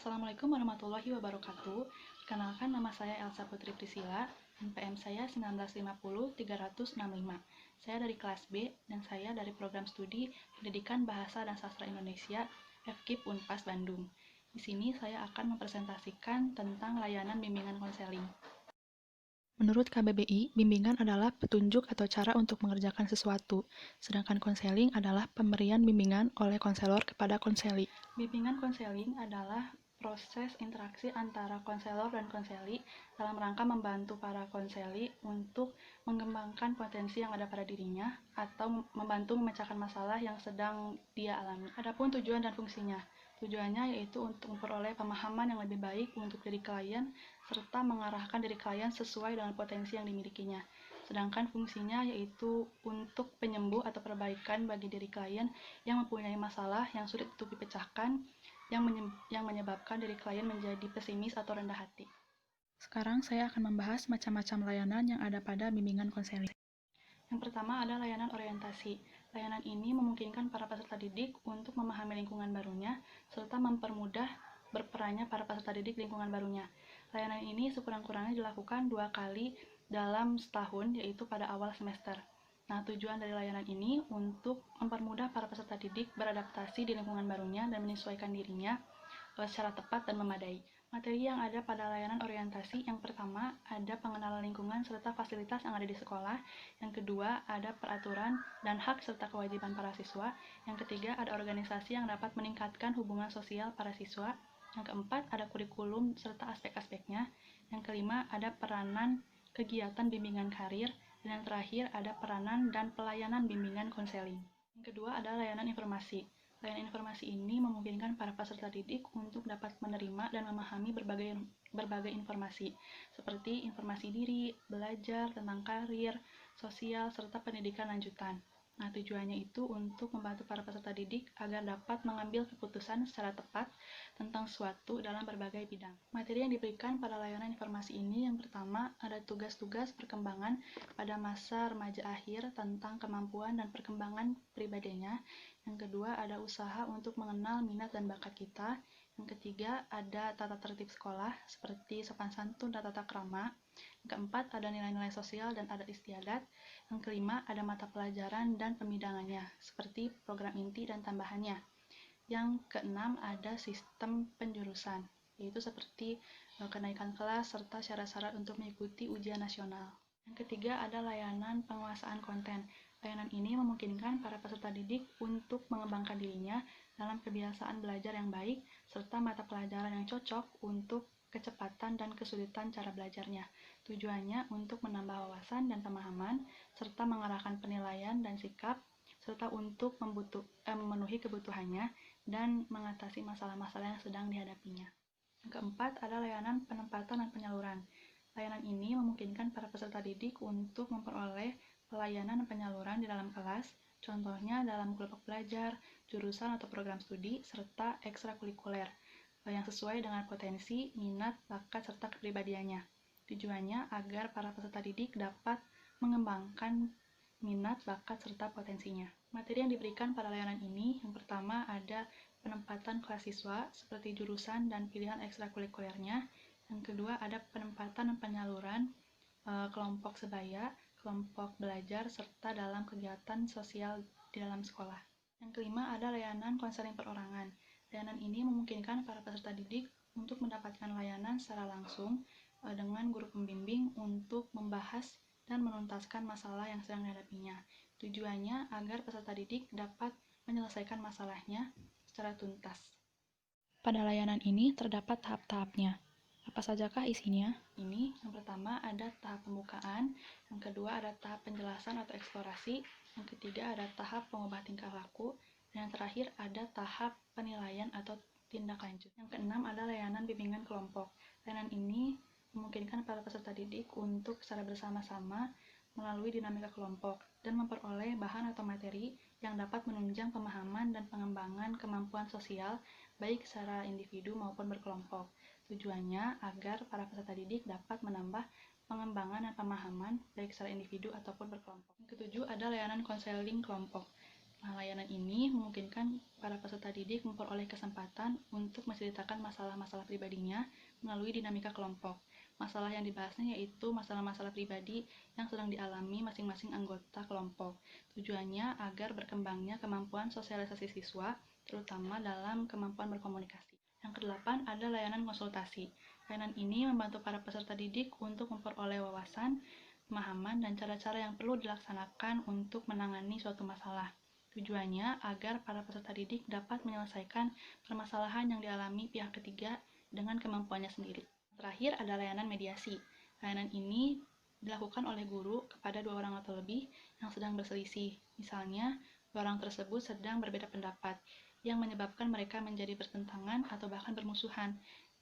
Assalamualaikum warahmatullahi wabarakatuh. Perkenalkan, nama saya Elsa Putri Priscila, NPM saya 1950-365. Saya dari kelas B dan saya dari program studi Pendidikan Bahasa dan Sastra Indonesia FKIP Unpas Bandung. Di sini saya akan mempresentasikan tentang layanan bimbingan konseling. Menurut KBBI, bimbingan adalah petunjuk atau cara untuk mengerjakan sesuatu, sedangkan konseling adalah pemberian bimbingan oleh konselor kepada konseli. Bimbingan konseling adalah proses interaksi antara konselor dan konseli dalam rangka membantu para konseli untuk mengembangkan potensi yang ada pada dirinya atau membantu memecahkan masalah yang sedang dia alami. Adapun tujuan dan fungsinya. Tujuannya yaitu untuk memperoleh pemahaman yang lebih baik untuk diri klien serta mengarahkan diri klien sesuai dengan potensi yang dimilikinya. Sedangkan fungsinya yaitu untuk penyembuh atau perbaikan bagi diri klien yang mempunyai masalah yang sulit untuk dipecahkan, yang menyebabkan diri klien menjadi pesimis atau rendah hati. Sekarang saya akan membahas macam-macam layanan yang ada pada bimbingan konseling. Yang pertama ada layanan orientasi. Layanan ini memungkinkan para peserta didik untuk memahami lingkungan barunya, serta mempermudah berperannya para peserta didik lingkungan barunya. Layanan ini sekurang-kurangnya dilakukan 2 kali dalam setahun, yaitu pada awal semester. Nah, tujuan dari layanan ini untuk mempermudah para peserta didik beradaptasi di lingkungan barunya dan menyesuaikan dirinya secara tepat dan memadai. Materi yang ada pada layanan orientasi, yang pertama ada pengenalan lingkungan serta fasilitas yang ada di sekolah, yang kedua ada peraturan dan hak serta kewajiban para siswa, yang ketiga ada organisasi yang dapat meningkatkan hubungan sosial para siswa, yang keempat ada kurikulum serta aspek-aspeknya, yang kelima ada peranan kegiatan bimbingan karir, dan yang terakhir ada peranan dan pelayanan bimbingan konseling. Yang kedua ada layanan informasi. Layanan informasi ini memungkinkan para peserta didik untuk dapat menerima dan memahami berbagai informasi, seperti informasi diri, belajar tentang karir, sosial, serta pendidikan lanjutan. Nah, tujuannya itu untuk membantu para peserta didik agar dapat mengambil keputusan secara tepat tentang suatu dalam berbagai bidang. Materi yang diberikan pada layanan informasi ini, yang pertama ada tugas-tugas perkembangan pada masa remaja akhir tentang kemampuan dan perkembangan pribadinya. Yang kedua ada usaha untuk mengenal minat dan bakat kita. Yang ketiga ada tata tertib sekolah seperti sopan santun dan tata krama. Yang keempat ada nilai-nilai sosial dan adat istiadat. Yang kelima ada mata pelajaran dan pembidangannya seperti program inti dan tambahannya. Yang keenam ada sistem penjurusan, yaitu seperti kenaikan kelas serta syarat-syarat untuk mengikuti ujian nasional. Yang ketiga ada layanan penguasaan konten. Layanan ini memungkinkan para peserta didik untuk mengembangkan dirinya dalam kebiasaan belajar yang baik serta mata pelajaran yang cocok untuk kecepatan dan kesulitan cara belajarnya. Tujuannya untuk menambah wawasan dan pemahaman serta mengarahkan penilaian dan sikap serta untuk memenuhi kebutuhannya dan mengatasi masalah-masalah yang sedang dihadapinya. Yang keempat ada layanan penempatan dan penyaluran. Layanan ini memungkinkan para peserta didik untuk memperoleh pelayanan dan penyaluran di dalam kelas, contohnya dalam kelompok belajar, jurusan atau program studi, serta ekstrakurikuler, yang sesuai dengan potensi, minat, bakat, serta kepribadiannya. Tujuannya agar para peserta didik dapat mengembangkan minat, bakat, serta potensinya. Materi yang diberikan pada layanan ini, yang pertama ada penempatan kelas siswa seperti jurusan dan pilihan ekstrakurikulernya. Yang kedua ada penempatan dan penyaluran kelompok sebaya, kelompok belajar, serta dalam kegiatan sosial di dalam sekolah. Yang kelima ada layanan konseling perorangan. Layanan ini memungkinkan para peserta didik untuk mendapatkan layanan secara langsung dengan guru pembimbing untuk membahas dan menuntaskan masalah yang sedang dihadapinya. Tujuannya agar peserta didik dapat menyelesaikan masalahnya secara tuntas. Pada layanan ini terdapat tahap-tahapnya. Apa sajakah isinya? Ini yang pertama ada tahap pembukaan, yang kedua ada tahap penjelasan atau eksplorasi, yang ketiga ada tahap pengubah tingkah laku, dan yang terakhir ada tahap penilaian atau tindak lanjut. Yang keenam ada layanan bimbingan kelompok. Layanan ini memungkinkan para peserta didik untuk secara bersama-sama melalui dinamika kelompok dan memperoleh bahan atau materi yang dapat menunjang pemahaman dan pengembangan kemampuan sosial baik secara individu maupun berkelompok. Tujuannya agar para peserta didik dapat menambah pengembangan dan pemahaman baik secara individu ataupun berkelompok. Yang ketujuh ada layanan konseling kelompok. Nah, layanan ini memungkinkan para peserta didik memperoleh kesempatan untuk menceritakan masalah-masalah pribadinya melalui dinamika kelompok. Masalah yang dibahasnya yaitu masalah-masalah pribadi yang sedang dialami masing-masing anggota kelompok. Tujuannya agar berkembangnya kemampuan sosialisasi siswa, terutama dalam kemampuan berkomunikasi. Yang kedelapan ada layanan konsultasi. Layanan ini membantu para peserta didik untuk memperoleh wawasan, pemahaman, dan cara-cara yang perlu dilaksanakan untuk menangani suatu masalah. Tujuannya agar para peserta didik dapat menyelesaikan permasalahan yang dialami pihak ketiga dengan kemampuannya sendiri. Terakhir ada layanan mediasi. Layanan ini dilakukan oleh guru kepada 2 orang atau lebih yang sedang berselisih. Misalnya, 2 orang tersebut sedang berbeda pendapat, yang menyebabkan mereka menjadi bertentangan atau bahkan bermusuhan.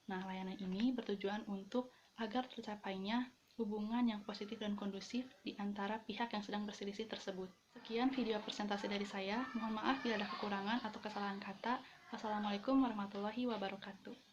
Nah, layanan ini bertujuan untuk agar tercapainya hubungan yang positif dan kondusif di antara pihak yang sedang berselisih tersebut. Sekian video presentasi dari saya. Mohon maaf bila ada kekurangan atau kesalahan kata. Wassalamualaikum warahmatullahi wabarakatuh.